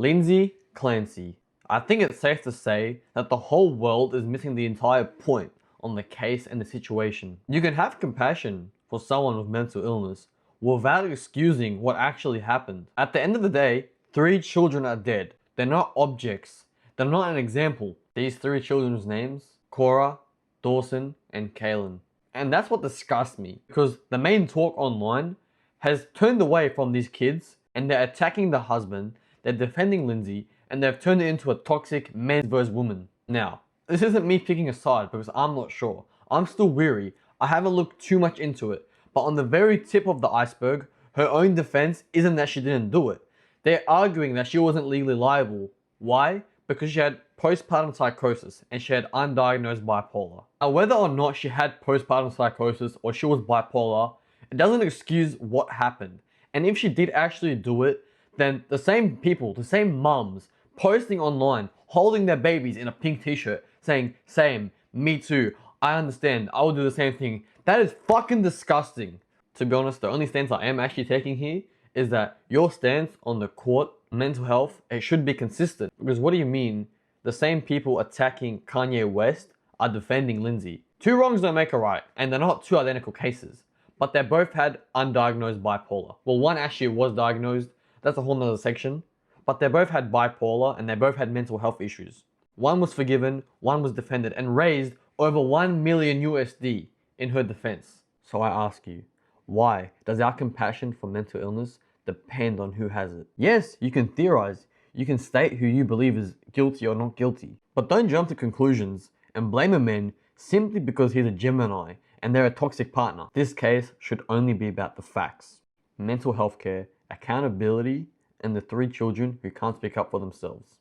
Lindsay Clancy. I think it's safe to say that the whole world is missing the entire point on the case and the situation. You can have compassion for someone with mental illness without excusing what actually happened. At the end of the day, 3 children are dead. They're not objects. They're not an example. These 3 children's names: Cora, Dawson, and Kaylin. And that's what disgusts me, because the main talk online has turned away from these kids and they're attacking the husband, they're defending Lindsay, and they've turned it into a toxic man versus woman. Now, this isn't me picking a side because I'm not sure. I'm still weary. I haven't looked too much into it. But on the very tip of the iceberg, her own defense isn't that she didn't do it. They're arguing that she wasn't legally liable. Why? Because she had postpartum psychosis and she had undiagnosed bipolar. Now, whether or not she had postpartum psychosis or she was bipolar, it doesn't excuse what happened. And if she did actually do it, then the same people, the same mums, posting online, holding their babies in a pink t-shirt, saying, same, me too, I understand, I will do the same thing. That is fucking disgusting. To be honest, the only stance I am actually taking here is that your stance on the court, mental health, it should be consistent. Because what do you mean the same people attacking Kanye West are defending Lindsay? 2 wrongs don't make a right, and they're not 2 identical cases. But they both had undiagnosed bipolar. Well, one actually was diagnosed, that's a whole nother section. But they both had bipolar and they both had mental health issues. One was forgiven, one was defended, and raised over 1 million USD in her defense. So I ask you, why does our compassion for mental illness depend on who has it? Yes, you can theorize, you can state who you believe is guilty or not guilty, but don't jump to conclusions and blame a man simply because he's a Gemini and they're a toxic partner. This case should only be about the facts: mental health care, accountability, and the 3 children who can't speak up for themselves.